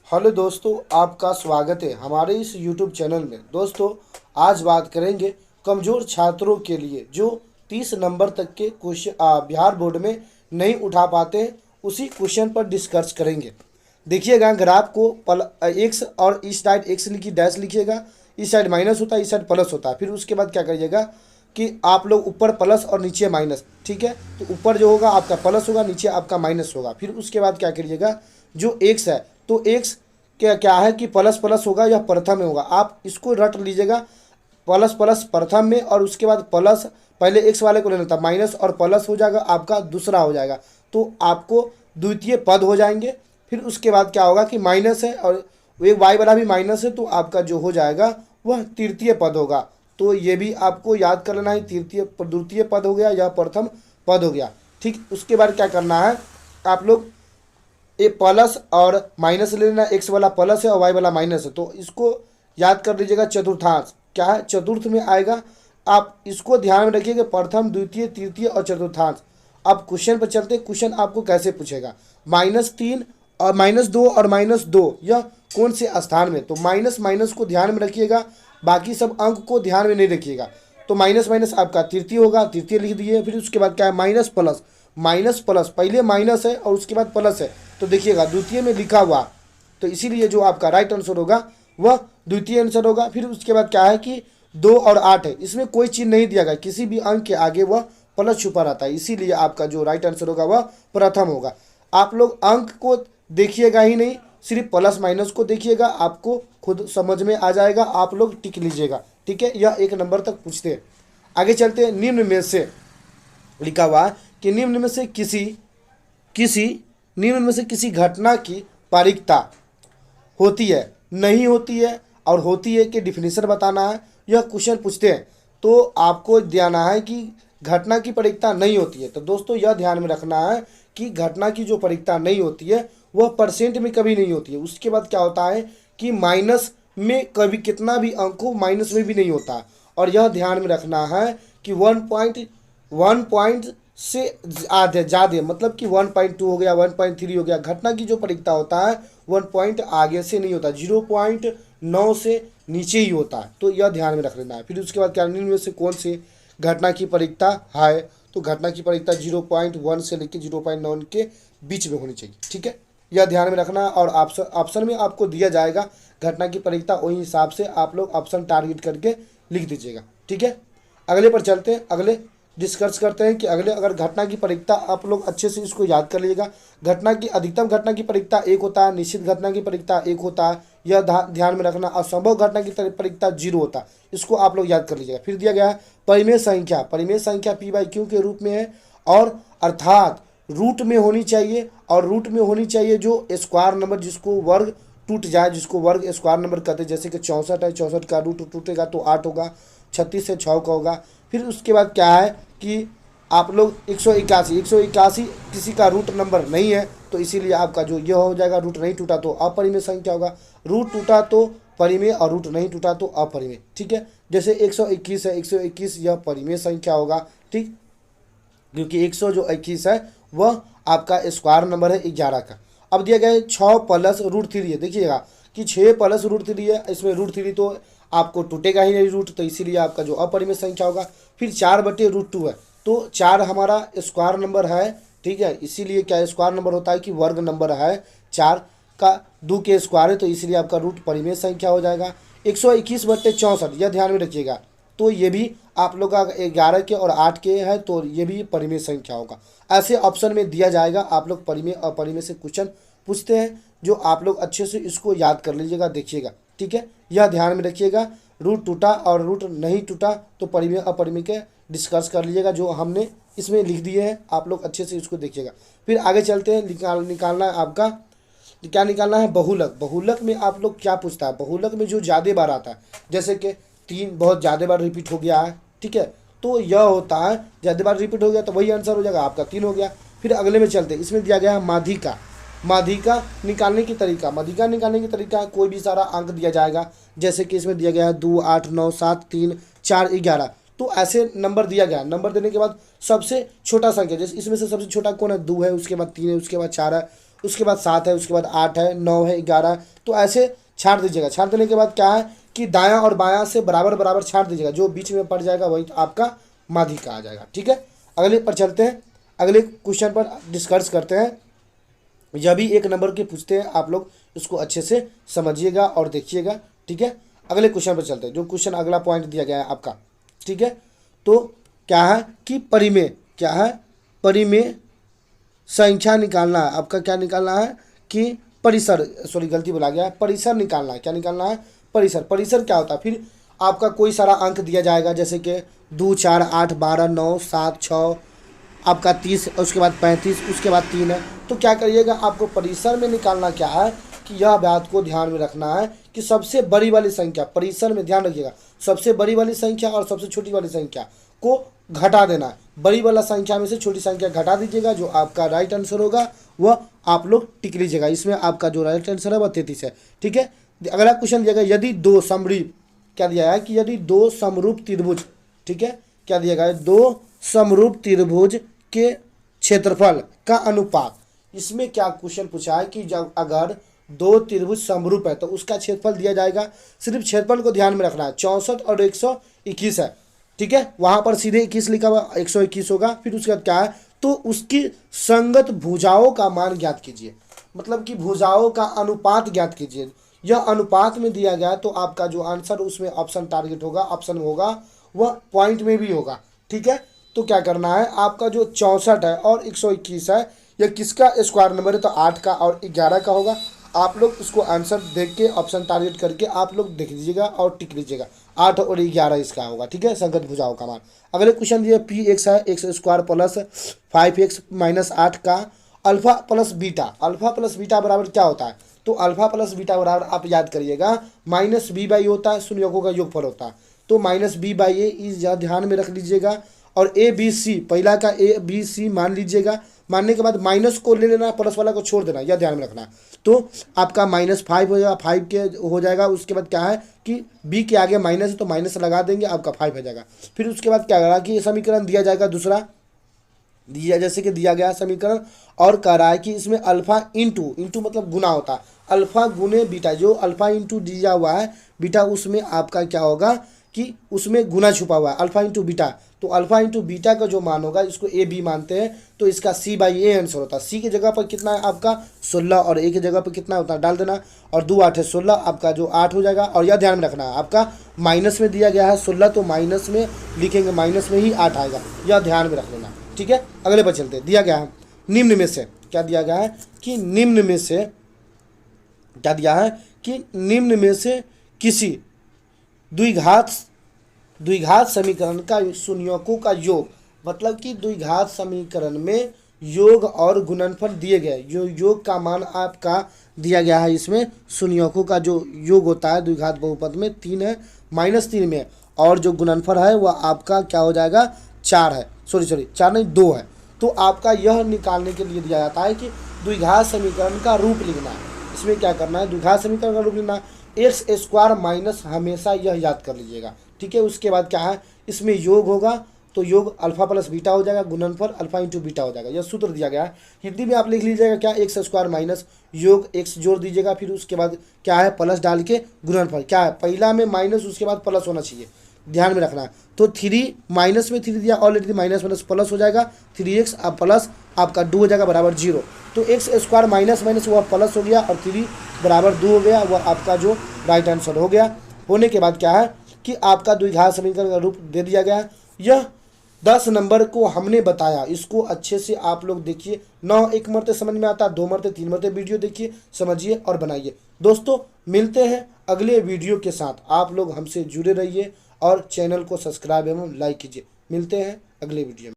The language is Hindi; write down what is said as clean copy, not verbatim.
हेलो दोस्तों, आपका स्वागत है हमारे इस यूट्यूब चैनल में। दोस्तों, आज बात करेंगे कमज़ोर छात्रों के लिए जो 30 नंबर तक के क्वेश्चन बिहार बोर्ड में नहीं उठा पाते हैं, उसी क्वेश्चन पर डिस्कस करेंगे। देखिएगा ग्राफ को एक्स और इस साइड एक्स लिखी डैश लिखिएगा, इस साइड माइनस होता है, इस साइड प्लस होता है। फिर उसके बाद क्या करिएगा कि आप लोग ऊपर प्लस और नीचे माइनस, ठीक है। तो ऊपर जो होगा आपका प्लस होगा, नीचे आपका माइनस होगा। फिर उसके बाद क्या करिएगा, जो एक्स है तो एक्स क्या क्या है कि प्लस प्लस होगा या प्रथम में होगा, आप इसको रट लीजिएगा। प्लस प्लस प्रथम में और उसके बाद प्लस, पहले एक्स वाले को लेना था, माइनस और प्लस हो जाएगा, आपका दूसरा हो जाएगा। तो आपको द्वितीय पद हो जाएंगे। फिर उसके बाद क्या होगा कि माइनस है और एक वाई वाला भी माइनस है, तो आपका जो हो जाएगा वह तृतीय पद होगा। तो ये भी आपको याद कर लेना है, द्वितीय पद हो गया या प्रथम पद हो गया। ठीक, उसके बाद क्या करना है, आप लोग ए प्लस और माइनस ले लेना, एक्स वाला प्लस है और वाई वाला माइनस है, तो इसको याद कर लीजिएगा। चतुर्थांश क्या है, चतुर्थ में आएगा। आप इसको ध्यान में रखिएगा, प्रथम द्वितीय तृतीय और चतुर्थांश। अब क्वेश्चन पर चलते, क्वेश्चन आपको कैसे पूछेगा, -3 और -2 और -2 यह कौन से स्थान में। तो माइनस माइनस को ध्यान में रखिएगा, बाकी सब अंक को ध्यान में नहीं रखिएगा। तो माइनस माइनस आपका तृतीय होगा, तृतीय लिख दिए। फिर उसके बाद क्या है, माइनस प्लस, माइनस प्लस, पहले माइनस है और उसके बाद प्लस है, तो देखिएगा द्वितीय में लिखा हुआ, तो इसीलिए जो आपका राइट आंसर होगा वह द्वितीय आंसर होगा। फिर उसके बाद क्या है कि 2 और 8 है, इसमें कोई चीज़ नहीं दिया गया, किसी भी अंक के आगे वह प्लस छुपा रहता है, इसीलिए आपका जो राइट आंसर होगा वह प्रथम होगा। आप लोग अंक को देखिएगा ही नहीं, सिर्फ प्लस माइनस को देखिएगा, आपको खुद समझ में आ जाएगा, आप लोग टिक लीजिएगा। ठीक है, यह 1 नंबर तक पूछते हैं। आगे चलते हैं। निम्न में से लिखा हुआ है कि निम्न में से किसी किसी निम्न में से किसी घटना की पारिकता होती है, नहीं होती है और होती है कि डिफिनीशन बताना है, यह क्वेश्चन पूछते हैं। तो आपको ध्यान है कि घटना की पारिकता नहीं होती है, तो दोस्तों यह ध्यान में रखना है कि घटना की जो पारिकता नहीं होती है वह परसेंट में कभी नहीं होती है। उसके बाद क्या होता है कि माइनस में कभी कितना भी अंक हो, माइनस में भी नहीं होता। और यह ध्यान में रखना है कि 1 पॉइंट से आधे ज़्यादा, मतलब कि 1.2 हो गया, 1.3 हो गया। घटना की जो पारिकता होता है 1 पॉइंट आगे से नहीं होता, 0.9 से नीचे ही होता है, तो यह ध्यान में रख लेना है। फिर उसके बाद क्या, निम्न में से कौन से घटना की पारिकता है, तो घटना की पारिकता 0.1 से लेकर 0.9 के बीच में होनी चाहिए। ठीक है, यह ध्यान में रखना। और ऑप्शन में आपको दिया जाएगा घटना की पारिकता, वही हिसाब से आप लोग ऑप्शन टारगेट करके लिख दीजिएगा। ठीक है, अगले पर चलते हैं। अगले डिस्कस करते हैं कि अगले, अगर घटना की पारिकता आप लोग अच्छे से इसको याद कर लीजिएगा। घटना की अधिकतम घटना की पारिकता 1 होता है, निश्चित घटना की पारिकता 1 होता है, यह ध्यान में रखना। असंभव घटना की पारिकता 0 होता है, इसको आप लोग याद कर लीजिएगा। फिर दिया गया है परिमेय संख्या, परिमेय संख्या p/q के रूप में है, और अर्थात रूट में होनी चाहिए, और रूट में होनी चाहिए जो स्क्वायर नंबर जिसको वर्ग टूट जाए, जिसको वर्ग स्क्वायर नंबर कहते हैं। जैसे कि 64 है, 64 का रूट टूटेगा तो 8 होगा, 36 से 6 का होगा। फिर उसके बाद क्या है कि आप लोग 181 किसी का रूट नंबर नहीं है, तो इसीलिए आपका जो यह हो जाएगा, रूट नहीं टूटा तो अपरिमेय संख्या होगा, रूट टूटा तो परिमेय और रूट नहीं टूटा तो अपरिमेय। ठीक है, जैसे 121 है, 121 यह परिमेय संख्या होगा। ठीक, क्योंकि 121 है वह आपका स्क्वायर नंबर है 11 का। अब दिया गया है 6 प्लस रूट 3 है, देखिएगा कि 6 प्लस रूट 3 है, इसमें रूट 3 तो आपको टूटेगा ही नहीं रूट, तो इसीलिए आपका जो अपरिमेय संख्या होगा। फिर 4/√2 है, तो 4 हमारा स्क्वायर नंबर है। ठीक है, इसीलिए क्या स्क्वायर नंबर होता है कि वर्ग नंबर है, 4 का 2 के स्क्वायर है, तो इसलिए आपका रूट परिमेय संख्या हो जाएगा। 121/64 यह ध्यान में रखिएगा, तो ये भी आप लोग का 11 के और 8 के है, तो ये भी परिमेय संख्या होगा। ऐसे ऑप्शन में दिया जाएगा, आप लोग परिमेय अपरिमेय से क्वेश्चन पूछते हैं, जो आप लोग अच्छे से इसको याद कर लीजिएगा, देखिएगा। ठीक है, यह ध्यान में रखिएगा, रूट टूटा और रूट नहीं टूटा तो परिमेय अपरिमेय के डिस्कस कर लीजिएगा, जो हमने इसमें लिख दिए हैं, आप लोग अच्छे से इसको देखिएगा। फिर आगे चलते हैं। निकालना है आपका, क्या निकालना है, बहुलक। बहुलक में आप लोग क्या पूछता है, बहुलक में जो ज़्यादा बार आता है, जैसे कि 3 बहुत ज़्यादा बार रिपीट हो गया है, ठीक है, तो यह होता है ज़्यादा बार रिपीट हो गया तो वही आंसर हो जाएगा, आपका 3 हो गया। फिर अगले में चलते हैं, इसमें दिया गया है माध्यिका। माध्यिका निकालने की तरीका, माध्यिका निकालने की तरीका कोई भी सारा अंक दिया जाएगा, जैसे कि इसमें दिया गया है 2, 8, 9, 7, 3, 4, 11, तो ऐसे नंबर दिया गया। नंबर देने के बाद सबसे छोटा संख्या, जैसे इसमें से सबसे छोटा कौन है, 2 है, उसके बाद 3 है, उसके बाद 4 है, उसके बाद 7 है, उसके बाद 8 है, 9 है, 11 है। तो ऐसे छांट दीजिएगा। छांट देने के बाद क्या है कि दायां और बायां से बराबर बराबर छांट दीजिएगा। जो बीच में पड़ जाएगा वही आपका माध्यिका आ जाएगा। ठीक है, अगले पर चलते हैं। अगले क्वेश्चन पर डिस्कस करते हैं। यह भी 1 नंबर के पूछते हैं, आप लोग इसको अच्छे से समझिएगा और देखिएगा। ठीक है, अगले क्वेश्चन पर चलते हैं। जो क्वेश्चन अगला पॉइंट दिया गया है आपका, ठीक है, तो क्या है कि परिमेय, क्या है परिमेय संख्या निकालना है आपका। क्या निकालना है कि परिसर, सॉरी गलती बोला गया, परिसर निकालना है। क्या निकालना है? परिसर। परिसर क्या होता है? फिर आपका कोई सारा अंक दिया जाएगा, जैसे कि 2, 4, 8, 12, 9, 7, 6, आपका 30, उसके बाद 35, उसके बाद 3 है। तो क्या करिएगा, आपको परिसर में निकालना क्या है कि यह बात को ध्यान में रखना है कि सबसे बड़ी वाली संख्या, परिसर में ध्यान रखिएगा, सबसे बड़ी वाली संख्या और सबसे छोटी वाली संख्या को घटा देना है। बड़ी वाला संख्या में से छोटी संख्या घटा दीजिएगा। जो आपका राइट आंसर होगा वह आप लोग टिक लीजिएगा। इसमें आपका जो राइट आंसर है वह 33 है। ठीक है, अगला क्वेश्चन दिया गया, यदि दो समरूप, क्या दिया है कि यदि दो समरूप त्रिभुज, ठीक है, क्या दिया गया है, दो समरूप त्रिभुज के क्षेत्रफल का अनुपात। इसमें क्या क्वेश्चन पूछा है कि जब अगर दो त्रिभुज समरूप है तो उसका क्षेत्रफल दिया जाएगा। सिर्फ क्षेत्रफल को ध्यान में रखना है। 64 और 121 है। ठीक है, वहां पर सीधे 21 लिखा हुआ, 121 होगा। फिर उसके बाद क्या है, तो उसकी संगत भुजाओं का मान ज्ञात कीजिए, मतलब कि भुजाओं का अनुपात ज्ञात कीजिए। यह अनुपात में दिया गया तो आपका जो आंसर उसमें ऑप्शन टारगेट होगा, ऑप्शन होगा वह पॉइंट में भी होगा। ठीक है, तो क्या करना है, आपका जो 64 है और 121 है, यह किसका स्क्वायर नंबर है, तो 8 का और 11 का होगा। आप लोग इसको आंसर देख के ऑप्शन टारगेट करके आप लोग देख लीजिएगा और टिक लीजिएगा। 8 और 11 इसका होगा। ठीक है, संगत भुजाओं का मान। अगले क्वेश्चन दिए, पी एक्स है, x square plus 5x minus 8 का alpha plus beta. Alpha plus beta बराबर क्या होता है, तो अल्फा प्लस बीटा बराबर आप याद करिएगा माइनस बी बाई होता है, संयोगों का योगफल होता है। तो माइनस बी बाई ए, इस ध्यान में रख लीजिएगा। और ए बी सी, पहला का ए बी सी मान लीजिएगा। मानने के बाद माइनस को ले लेना, प्लस वाला को छोड़ देना, यह ध्यान में रखना। तो आपका -5 हो जाएगा, 5 के हो जाएगा। उसके बाद क्या है कि बी के आगे माइनस है तो माइनस लगा देंगे, आपका 5 हो जाएगा। फिर उसके बाद क्या करा कि समीकरण दिया जाएगा दूसरा, दिया जैसे कि दिया गया समीकरण, और कह रहा है कि इसमें अल्फा इंटू मतलब गुना होता है, अल्फा गुने बीटा। जो अल्फा इंटू दिया हुआ है बीटा, उसमें आपका क्या होगा कि उसमें गुना छुपा हुआ है, अल्फा इंटू बीटा। तो अल्फा इंटू बीटा का जो मान होगा, इसको ए बी मानते हैं, तो इसका सी बाई ए आंसर होता है। सी की जगह पर कितना है आपका 16 और ए की जगह पर कितना होता है डाल देना, और 2 8 है 16, आपका जो 8 हो जाएगा। और यह ध्यान में रखना है, आपका माइनस में दिया गया है 16, तो माइनस में लिखेंगे, माइनस में ही 8 आएगा, यह ध्यान में रख लेना। ठीक है, अगले पर चलते, दिया गया है निम्न में से, क्या दिया गया है कि निम्न में से, क्या दिया है कि निम्न में से किसी द्विघात समीकरण का संयोजकों का योग, मतलब कि द्विघात समीकरण में योग और गुणनफल दिए गए। जो योग का मान आपका दिया गया है, इसमें संयोजकों का जो योग होता है द्विघात बहुपद में 3 है, -3 में, और जो गुणनफल है वह आपका क्या हो जाएगा 4 है, सॉरी 4 नहीं 2 है। तो आपका यह निकालने के लिए दिया जाता है कि द्विघात समीकरण का रूप लिखना है। इसमें क्या करना है, द्विघात समीकरण का रूप लिखना, एक्स स्क्वायर माइनस, हमेशा यह याद कर लीजिएगा। ठीक है, उसके बाद क्या है, इसमें योग होगा तो योग अल्फा प्लस बीटा हो जाएगा, गुणनफल अल्फा इंटू बीटा हो जाएगा। यह सूत्र दिया गया है, हिंदी में आप लिख लीजिएगा क्या, एक्स स्क्वायर माइनस योग एक्स जोड़ दीजिएगा, फिर उसके बाद क्या है प्लस डाल के गुणनफल, क्या है पहला में माइनस उसके बाद प्लस होना चाहिए, ध्यान में रखना है। तो 3 माइनस में 3 दिया ऑलरेडी, माइनस माइनस प्लस हो जाएगा, 3x अब प्लस आपका 2 हो जाएगा बराबर 0। तो एक्स स्क्वायर माइनस माइनस वह प्लस हो गया और 3 बराबर 2 हो गया, वह आपका जो राइट आंसर हो गया। होने के बाद क्या है कि आपका द्विघात समीकरण का रूप दे दिया गया। यह 10 नंबर को हमने बताया, इसको अच्छे से आप लोग देखिए। 9 एक मरते समझ में आता, 2 मरते 3 मरते वीडियो देखिए, समझिए और बनाइए। दोस्तों मिलते हैं अगले वीडियो के साथ, आप लोग हमसे जुड़े रहिए और चैनल को सब्सक्राइब एवं लाइक कीजिए। मिलते हैं अगले वीडियो में।